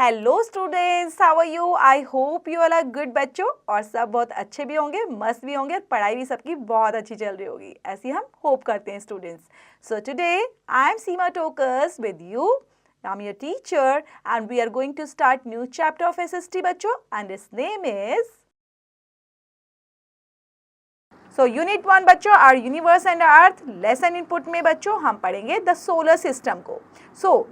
Hello students, how are you? I hope you all are good बच्चों। और सब बहुत अच्छे भी होंगे, मस्त भी होंगे और पढ़ाई भी सबकी बहुत अच्छी चल रही होगी, ऐसी हम होप करते हैं students. So today I am Seema Tokas with you. I am your teacher and we are going to start new chapter of SST बच्चों, and its name is unit 1 बच्चों, our universe and earth. Lesson input में बच्चों हम पढ़ेंगे the solar system को।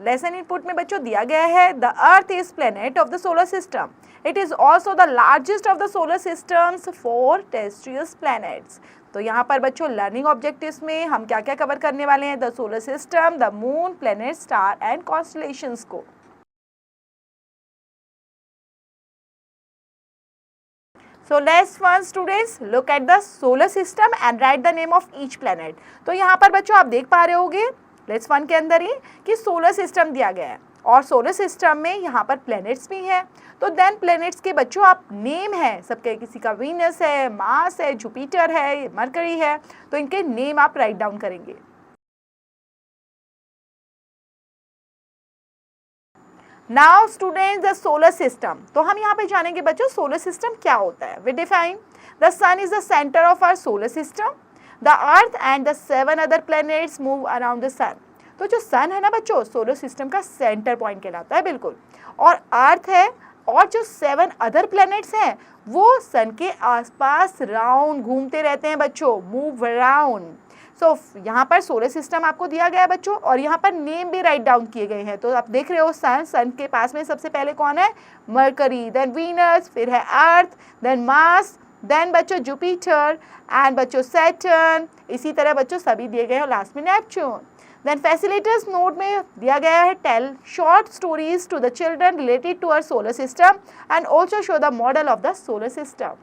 Lesson input में बच्चों दिया गया है the earth is planet of the solar system. It is also the largest of the solar systems for terrestrial planets. तो यहाँ पर बच्चों लर्निंग ऑब्जेक्टिव्स में हम क्या क्या कवर करने वाले हैं? The solar system, the moon, planet, star and constellations को। So let's first students look at the solar system and write the name of each planet. तो यहाँ पर बच्चों आप देख पा रहे होंगे लेट्स वन के अंदर ही कि सोलर सिस्टम दिया गया है और सोलर सिस्टम में यहाँ पर प्लैनेट्स भी हैं। तो देन प्लैनेट्स के बच्चों आप नेम है सबके, किसी का वीनस है, मार्स है, जुपिटर है, मरकरी है, तो इनके नेम आप राइट डाउन करेंगे। Now students the solar system, तो हम यहाँ पे जानेंगे बच्चों सोलर सिस्टम क्या होता है। We define the sun is the centre of our solar system. The earth and the 7 other planets move around the sun. तो जो सन है ना बच्चों, सोलर सिस्टम का सेंटर पॉइंट कहलाता है बिल्कुल। और अर्थ है और जो 7 अदर प्लैनेट्स हैं वो सन के आसपास राउंड घूमते रहते हैं बच्चों, मूव अराउंड। यहाँ पर सोलर सिस्टम आपको दिया गया है बच्चों और यहाँ पर नेम भी राइट डाउन किए गए हैं। तो आप देख रहे हो सन के पास में सबसे पहले कौन है? मरकरी, देन वीनस, फिर है अर्थ, देन मार्स, देन बच्चों जुपिटर एंड बच्चों सैटर्न। इसी तरह बच्चों सभी दिए गए हैं और लास्ट में नेपच्यून। देन फैसिलिटेटर्स नोट में दिया गया है tell short stories to the children related to our solar system and also show the model of the solar system.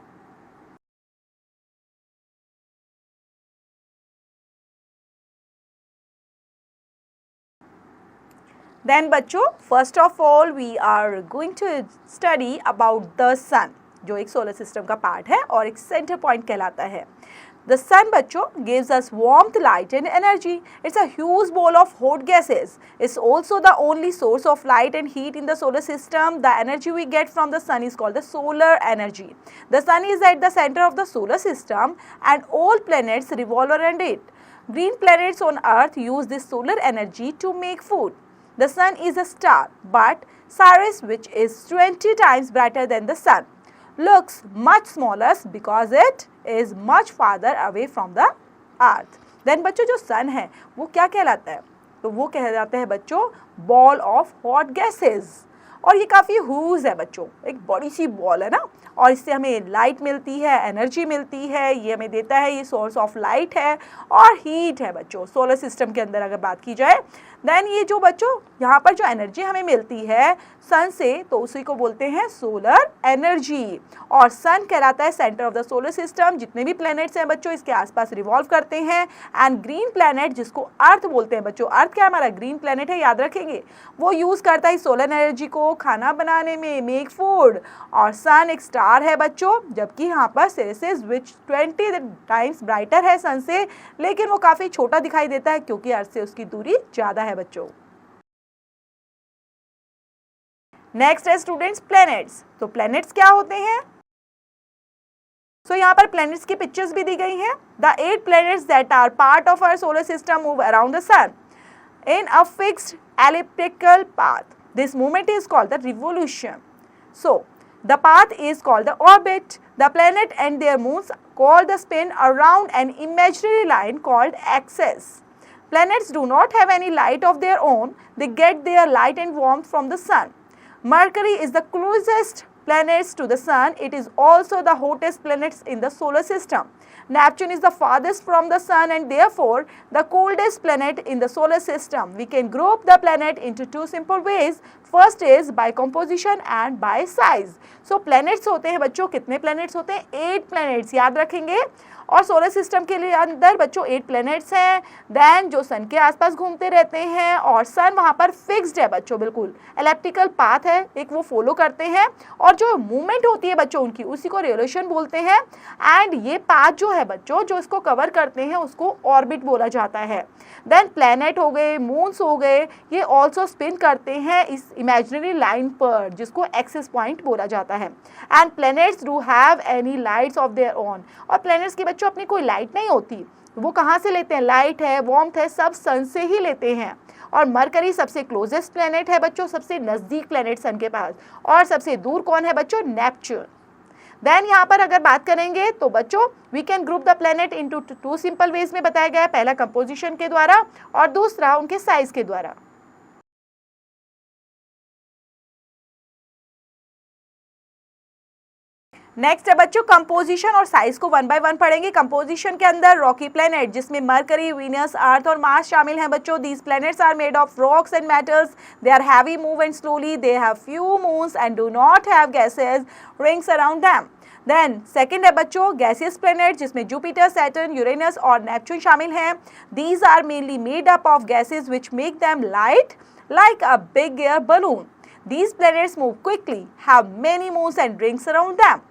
Then बच्चों first of all we are going to study about the sun, जो एक solar system का part है और एक centre point कहलाता है। The sun बच्चों gives us warmth, light and energy. It's a huge ball of hot gases. It's also the only source of light and heat in the solar system. The energy we get from the sun is called the solar energy. The sun is at the center of the solar system and all planets revolve around it. Green planets on Earth use this solar energy to make food. The sun is a star, but Sirius, which is 20 times brighter than the sun, looks much smaller because it is much farther away from the earth. Then बच्चों जो sun है वो क्या कहलाता है? तो वो कहलाता है बच्चों बॉल ऑफ हॉट गैसेस। और ये काफ़ी ह्यूज है बच्चों, एक बड़ी सी बॉल है ना, और इससे हमें लाइट मिलती है, एनर्जी मिलती है, ये हमें देता है, ये सोर्स ऑफ लाइट है और हीट है बच्चों सोलर सिस्टम के अंदर अगर बात की जाए। देन ये जो बच्चों यहाँ पर जो एनर्जी हमें मिलती है सन से, तो उसी को बोलते हैं सोलर एनर्जी। और सन कहलाता है centre of the solar system. जितने भी प्लैनेट्स हैं बच्चों इसके आसपास रिवॉल्व करते हैं। एंड ग्रीन प्लैनेट जिसको अर्थ बोलते हैं बच्चों, अर्थ क्या हमारा ग्रीन प्लैनेट है, याद रखेंगे, वो यूज़ करता है सोलर एनर्जी को खाना बनाने में, मेक फूड। और सन एक स्टार है बच्चों, जबकि यहाँ पर सिरिस विच 20 टाइम्स ब्राइटर है सन से, लेकिन वो काफ़ी छोटा दिखाई देता है क्योंकि अर्थ से उसकी दूरी ज़्यादा है बच्चों। नेक्स्ट है स्टूडेंट्स प्लैनेट्स। तो प्लैनेट्स क्या होते हैं? यहाँ पर प्लैनेट्स की पिक्चर्स भी दी गई हैं। The 8 planets that are part of our solar system move around the sun in a fixed elliptical path. This movement is called the revolution. So the path is called the orbit. The planet and their moons called the spin around an imaginary line called axis. Planets do not have any light of their own. They get their light and warmth from the sun. Mercury is the closest planet to the sun. It is also the hottest planet in the solar system. Neptune is the farthest from the sun and therefore the coldest planet in the solar system. We can group the planet into 2 simple ways. First is by composition and by size. So planets होते हैं बच्चों, कितने planets होते हैं? 8 planets, याद रखेंगे। और solar system के लिए अंदर बच्चों 8 प्लैनेट्स हैं। देन जो सन के आसपास घूमते रहते हैं और सन वहाँ पर फिक्स्ड है बच्चों, बिल्कुल एलिप्टिकल पाथ है एक, वो फॉलो करते हैं। और जो मूवमेंट होती है बच्चों उनकी, उसी को रिवोल्यूशन बोलते हैं। एंड ये पाथ जो है बच्चों जो इसको कवर करते हैं उसको ऑर्बिट बोला जाता है। देन प्लैनेट हो गए, मून्स हो गए, ये ऑल्सो स्पिन करते हैं इमेजिनरी लाइन पर, जिसको एक्सिस पॉइंट बोला जाता है। And planets do have any lights of their own, और प्लैनेट्स की बच्चों अपनी कोई लाइट नहीं होती, वो कहाँ से लेते हैं, लाइट है, वार्मथ है, सब सन से ही लेते हैं। और मरकरी सबसे क्लोजेस्ट प्लैनेट है बच्चों, सबसे नज़दीक प्लैनेट सन के पास, और सबसे दूर कौन है बच्चों, नेपच्यून। देन यहाँ पर अगर बात करेंगे तो बच्चों we can group the planet into two simple ways में बताया गया है, पहला कंपोजिशन के द्वारा और दूसरा उनके साइज के द्वारा। नेक्स्ट है बच्चों कंपोजिशन और साइज को वन बाय वन पढ़ेंगे। कंपोजिशन के अंदर रॉकी प्लैनेट, जिसमें मरकरी, वीनस, अर्थ और मार्स शामिल हैं बच्चों। These planets are made of rocks and metals, they are heavy, move and slowly, they have few moons and do not have gases rings around them. Then second है बच्चों gaseous planet, जिसमें Jupiter, Saturn, Uranus और Neptune शामिल हैं। These are mainly made up of gases which make them light like a big air balloon. These planets move quickly, have many moons and rings around them.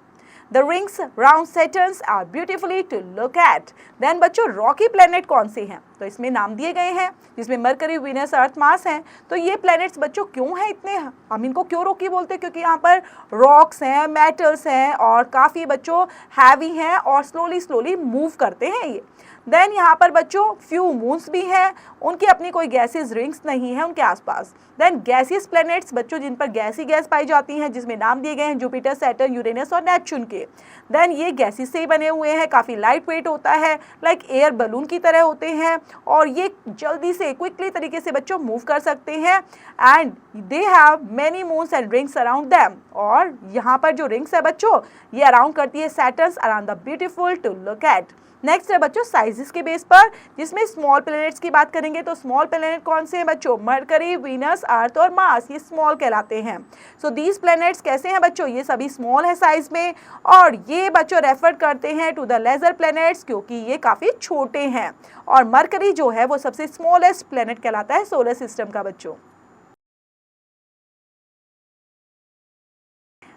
The rings round Saturn are beautifully to look at. Then बच्चों Rocky planet कौन से हैं, तो इसमें नाम दिए गए हैं, जिसमें मरकरी, वीनस, अर्थ, मार्स हैं। तो ये प्लैनेट्स बच्चों क्यों हैं इतने, हम इनको क्यों रॉकी बोलते हैं, क्योंकि यहाँ पर रॉक्स हैं, मेटल्स हैं और काफ़ी बच्चों हैवी हैं और स्लोली मूव करते हैं ये। देन यहाँ पर बच्चों फ्यू मून्स भी हैं, उनकी अपनी कोई गैसेस रिंग्स नहीं है उनके आसपास। देन गैसियस प्लैनेट्स बच्चों जिन पर गैस ही गैस पाई जाती हैं, जिसमें नाम दिए गए हैं जुपिटर, सैटर्न, यूरेनस और नेपच्यून के। देन ये गैसेस से ही बने हुए हैं, काफ़ी लाइट वेट होता है, लाइक एयर बलून की तरह होते हैं और ये जल्दी से क्विकली तरीके से बच्चों मूव कर सकते हैं। And they have many moons and rings around them, और यहाँ पर जो रिंग्स है बच्चों ये अराउंड करती है Saturn around the beautiful to look at. Next है बच्चों साइजेस के बेस पर, जिसमें स्मॉल प्लैनेट्स की बात करेंगे तो स्मॉल प्लैनेट कौन से हैं बच्चों, मरकरी, वीनस, अर्थ और मार्स, ये स्मॉल कहलाते हैं। सो दीज प्लैनेट्स कैसे हैं बच्चों, ये सभी स्मॉल है साइज में, और ये बच्चों रेफर करते हैं टू द लेजर प्लैनेट्स, क्योंकि ये काफ़ी छोटे हैं। और मरकरी जो है वो सबसे स्मॉलेस्ट प्लैनेट कहलाता है सोलर सिस्टम का बच्चों।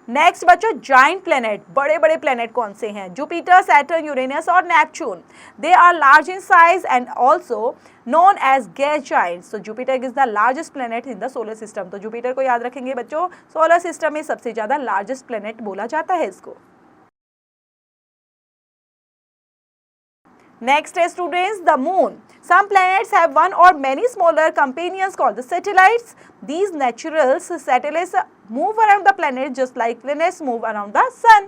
नेक्स्ट बच्चों जाइंट प्लैनेट, बड़े बड़े प्लैनेट कौन से हैं, जुपिटर, सैटर्न, यूरेनस और Neptune. They are large in size and also known as gas giants. तो Jupiter is the largest planet in the solar system. तो जुपिटर को याद रखेंगे बच्चों, सोलर सिस्टम में सबसे ज़्यादा लार्जेस्ट प्लैनेट बोला जाता है इसको। Next is students the moon. Some planets have one or many smaller companions called the satellites. These natural satellites move around the planet just like planets move around the sun.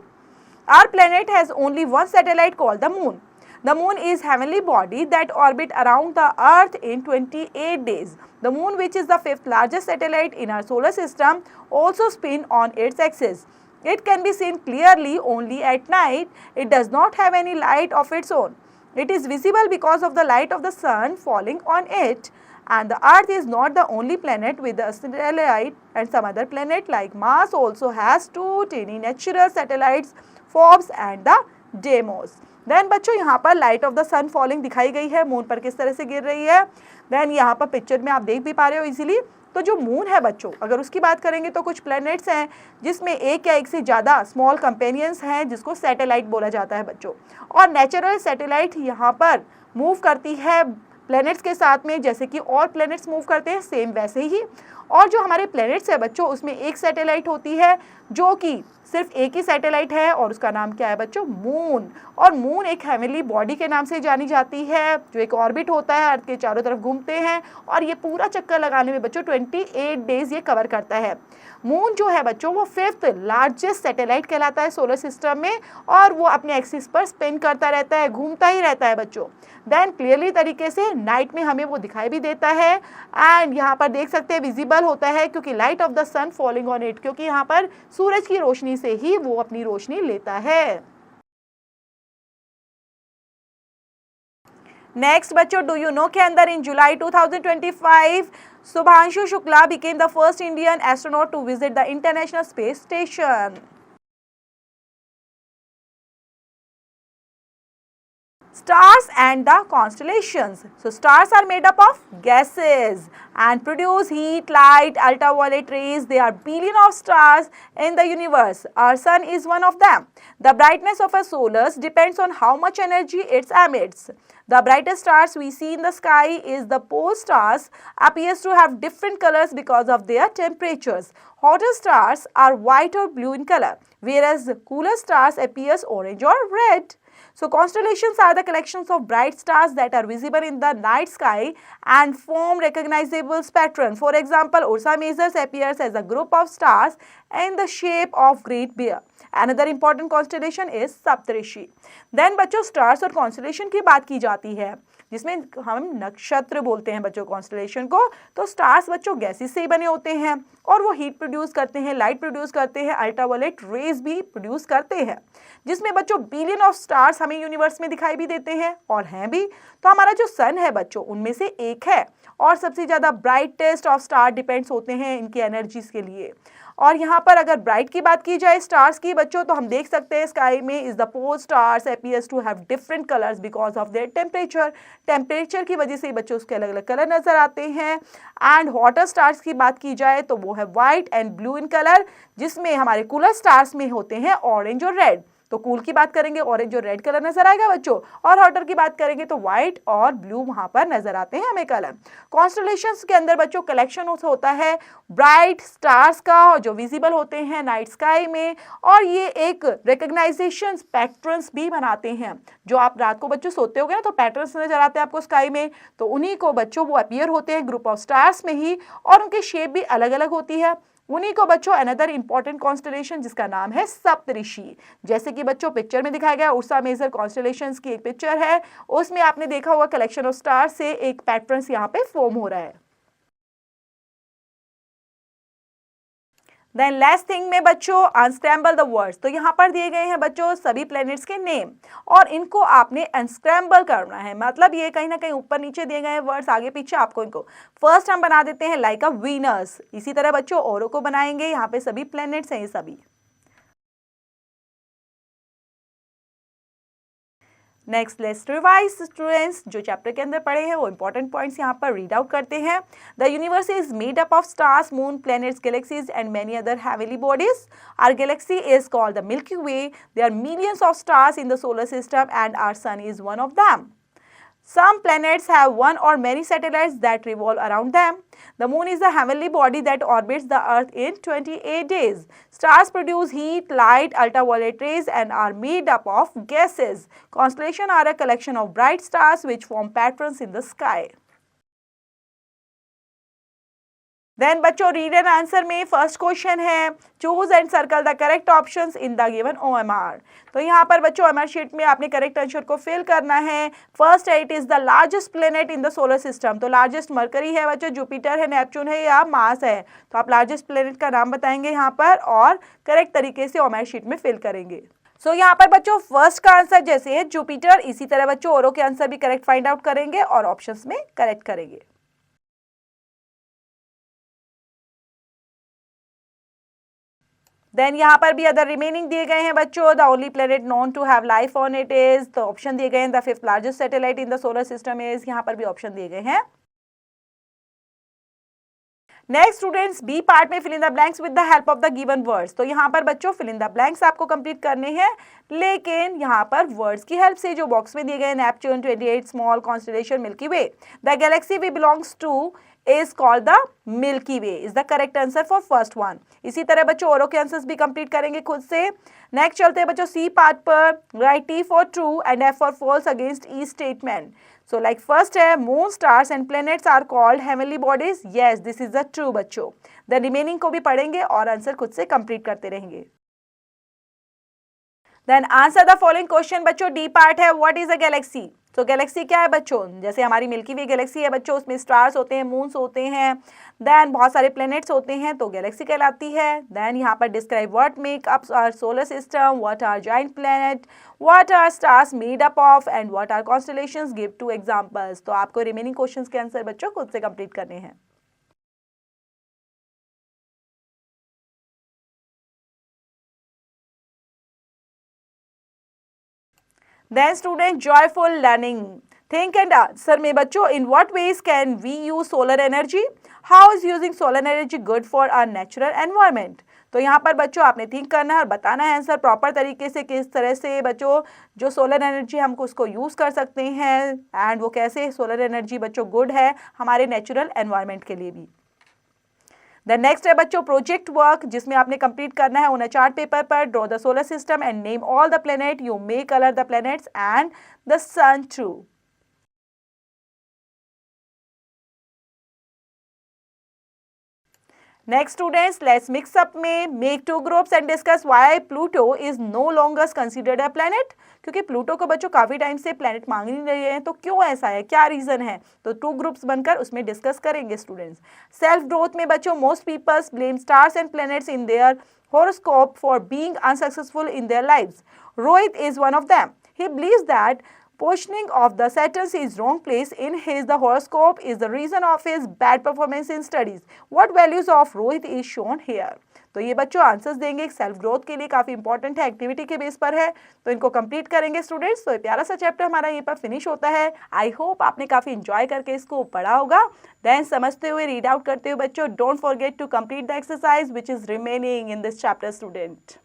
Our planet has only one satellite called the moon. The moon is heavenly body that orbit around the earth in 28 days. The moon, which is the fifth largest satellite in our solar system, also spin on its axis. It can be seen clearly only at night. It does not have any light of its own. It is visible because of the light of the sun falling on it, and the earth is not the only planet with a satellite, and some other planet like Mars also has two tiny natural satellites, Phobos and the Deimos. Then बच्चों यहाँ पर light of the sun falling दिखाई गई है, moon पर किस तरह से गिर रही है। देन यहाँ पर पिक्चर में आप देख भी पा रहे हो इजीली। तो जो मून है बच्चों, अगर उसकी बात करेंगे तो कुछ प्लैनेट्स हैं जिसमें एक या एक से ज़्यादा स्मॉल कंपेनियंस हैं, जिसको सैटेलाइट बोला जाता है बच्चों। और नेचुरल सैटेलाइट यहाँ पर मूव करती है प्लैनेट्स के साथ में, जैसे कि और प्लैनेट्स मूव करते हैं सेम वैसे ही। और जो हमारे प्लैनेट्स है बच्चों, उसमें एक सैटेलाइट होती है जो कि सिर्फ एक ही सैटेलाइट है, और उसका नाम क्या है बच्चों, मून। और मून एक हेवनली बॉडी के नाम से जानी जाती है, जो एक ऑर्बिट होता है, अर्थ के चारों तरफ घूमते हैं, और ये पूरा चक्कर लगाने में बच्चों 28 डेज ये कवर करता है। मून जो है बच्चों वो फिफ्थ लार्जेस्ट सैटेलाइट कहलाता है सोलर सिस्टम में, और वो अपने एक्सिस पर स्पिन करता रहता है, घूमता ही रहता है बच्चों। देन क्लियरली तरीके से नाइट में हमें वो दिखाई भी देता है, एंड यहाँ पर देख सकते हैं विजिबल होता है, क्योंकि light of the sun falling on it, क्योंकि यहाँ पर सूरज की रोशनी से ही वो अपनी रोशनी लेता है। नेक्स्ट बच्चों डू यू नो के अंदर इन जुलाई 2025 Shubhanshu Shukla became the first Indian astronaut to visit the International Space Station. Stars and the constellations. So stars are made up of gases and produce heat, light, ultraviolet rays. There are billions of stars in the universe. Our sun is one of them. The brightness of a solar depends on how much energy it emits. The brightest stars we see in the sky is the pole stars, appears to have different colors because of their temperatures. Hotter stars are white or blue in color, whereas cooler stars appears orange or red. So constellations are the collections of bright stars that are visible in the night sky and form recognizable pattern. For example, Ursa Major appears as a group of stars in the shape of Great Bear. Another important constellation is Saptarishi. Then बच्चों stars और constellation की बात की जाती है, जिसमें हम नक्षत्र बोलते हैं बच्चों कॉन्स्टेलेशन को. तो स्टार्स बच्चों गैसेस से ही बने होते हैं और वो हीट प्रोड्यूस करते हैं, लाइट प्रोड्यूस करते हैं, अल्ट्रावायलेट रेज भी प्रोड्यूस करते हैं, जिसमें बच्चों बिलियन ऑफ स्टार्स हमें यूनिवर्स में दिखाई भी देते हैं और हैं भी. तो हमारा जो सन है बच्चों उनमें से एक है और सबसे ज़्यादा ब्राइटेस्ट ऑफ स्टार डिपेंड्स होते हैं इनकी एनर्जीज के लिए. और यहाँ पर अगर ब्राइट की बात की जाए स्टार्स की बच्चों, तो हम देख सकते हैं स्काई में is the pole stars appears to have different colours because of their temperature की वजह से बच्चों उसके अलग अलग कलर नजर आते हैं. एंड हॉटर स्टार्स की बात की जाए तो वो है white and blue in colour, जिसमें हमारे कूलर स्टार्स में होते हैं ऑरेंज और रेड. तो कूल की बात करेंगे ऑरेंज और रेड कलर नजर आएगा बच्चों, और हॉटर की बात करेंगे तो व्हाइट और ब्लू वहां पर नजर आते हैं हमें कलर. कॉन्स्टेलेशंस के अंदर बच्चों कलेक्शन होता है ब्राइट स्टार्स का जो विजिबल होते हैं नाइट स्काई में, और ये एक रिकग्नाइजेशन पैटर्न्स भी बनाते हैं. जो आप रात को बच्चों सोते होगे ना तो पैटर्न्स नजर आते हैं आपको स्काई में, तो उन्हीं को बच्चों वो अपीयर होते हैं ग्रुप ऑफ स्टार्स में ही, और उनकी शेप भी अलग अलग होती है. उन्हीं को बच्चों अनदर इंपॉर्टेंट कॉन्स्टेलेशन जिसका नाम है सप्तऋषि. जैसे कि बच्चों पिक्चर में दिखाया गया उर्सा मेजर कॉन्स्टेलेशंस की एक पिक्चर है, उसमें आपने देखा होगा कलेक्शन ऑफ स्टार से एक पैटर्न्स यहाँ पे फॉर्म हो रहा है. देन लास्ट थिंग में बच्चों अनस्क्रैम्बल द वर्ड्स. तो यहाँ पर दिए गए हैं बच्चों सभी प्लैनेट्स के नेम और इनको आपने अनस्क्रैम्बल करना है. मतलब ये कहीं ना कहीं ऊपर नीचे दिए गए वर्ड्स आगे पीछे आपको इनको फर्स्ट हम बना देते हैं लाइक अ वीनस. इसी तरह बच्चों औरों को बनाएंगे. यहाँ पे सभी प्लैनेट्स हैं ये सभी. Next let's revise students. जो चैप्टर के अंदर पढ़े हैं वो इंपॉर्टेंट पॉइंट्स यहाँ पर रीड आउट करते हैं. The universe is made up of stars, moon, planets, galaxies and many other heavenly bodies. Our galaxy is called the Milky Way. There are millions of stars in the solar system and our sun is one of them. Some planets have one or many satellites that revolve around them. The moon is a heavenly body that orbits the earth in 28 days. Stars produce heat, light, ultraviolet rays and are made up of gases. Constellations are a collection of bright stars which form patterns in the sky. Then बच्चों read and answer में first question है choose and circle the correct options in the given OMR. तो यहाँ पर बच्चों OMR sheet में आपने correct answer को फिल करना है. फर्स्ट है it is the largest planet in the solar system. तो लार्जेस्ट मरकरी है बच्चों, जुपिटर है, नेपच्यून है या मार्स है. तो आप लार्जेस्ट प्लेनेट का नाम बताएंगे यहाँ पर और करेक्ट तरीके से OMR शीट में फिल करेंगे. सो यहाँ पर बच्चों फर्स्ट का आंसर जैसे है जुपिटर, इसी तरह बच्चों औरों के आंसर भी करेक्ट फाइंड आउट करेंगे और ऑप्शंस में करेक्ट करेंगे. देन यहाँ पर भी अदर रिमेनिंग दिए गए हैं बच्चों. The only planet known to have life on it is. तो ऑप्शन दिए गए हैं the fifth largest satellite in the solar system is. यहाँ पर भी ऑप्शन दिए गए हैं. नेक्स्ट स्टूडेंट्स बी पार्ट में fill in the blanks with the help of the given words. तो यहाँ पर बच्चों फिल इन द ब्लैंक्स आपको कंप्लीट करने हैं, लेकिन यहाँ पर वर्ड्स की हेल्प से. जो बॉक्स में दिए गए Neptune, 28 small constellation, milky way. The galaxy we belongs to is called the Milky Way is the correct answer for first one. इसी तरह बच्चों औरों के आंसर्स भी कंप्लीट करेंगे खुद से. नेक्स्ट चलते हैं बच्चों सी पार्ट पर. Right T for true and F for false against each statement. So like first है moon, stars and planets are called heavenly bodies. Yes, this is the true बच्चों. The remaining को भी पढ़ेंगे और answer खुद से complete करते रहेंगे. Then answer the following question बच्चों. डी पार्ट है व्हाट इज अ गैलेक्सी. तो गैलेक्सी क्या है बच्चों, जैसे हमारी मिल्की वे गैलेक्सी है बच्चों, उसमें स्टार्स होते हैं, मून्स होते हैं, देन बहुत सारे प्लैनेट्स होते हैं, तो गैलेक्सी कहलाती है. देन यहाँ पर describe what make up our solar system, what are giant planet, what are stars made up of and what are constellations. Give 2 examples. तो आपको रिमेनिंग क्वेश्चंस के आंसर बच्चों खुद से कंप्लीट करने हैं. Then student joyful learning, think and answer में बच्चों, in what ways can we use solar energy, how is using solar energy good for our natural environment. तो यहाँ पर बच्चों आपने थिंक करना है और बताना है आंसर प्रॉपर तरीके से, किस तरह से बच्चों जो सोलर एनर्जी हमको उसको यूज़ कर सकते हैं एंड वो कैसे सोलर एनर्जी बच्चों गुड है हमारे नेचुरल एनवायरनमेंट के लिए भी। द नेक्स्ट है बच्चों प्रोजेक्ट वर्क, जिसमें आपने कंप्लीट करना है ऑन अ चार्ट पेपर पर draw the solar system and name all the planet, you may colour the planets and the sun too. Next students, let's mix up में make two groups and discuss why Pluto is no longer considered a planet। क्योंकि Pluto को बच्चों काफ़ी time से planet मांग नहीं रहे हैं, तो क्यों ऐसा है, क्या रीज़न है, तो 2 ग्रुप्स बनकर उसमें डिस्कस करेंगे स्टूडेंट्स। सेल्फ ग्रोथ में बच्चों most peoples blame stars and planets in their horoscope for being unsuccessful in their lives. Rohit is one of them. He believes that positioning of the Saturn is wrong place in his the horoscope is the reason of his bad performance in studies. What values of Rohit is shown here? तो ये बच्चों answers देंगे, self growth के लिए काफ़ी important है, activity के base पर है, तो इनको कंप्लीट करेंगे स्टूडेंट्स। तो ये प्यारा सा चैप्टर हमारा ये पर फिनिश होता है। आई होप आपने काफ़ी इंजॉय करके इसको पढ़ा होगा। देन समझते हुए रीड आउट करते हुए बच्चों don't forget to complete the exercise which is remaining in this chapter student.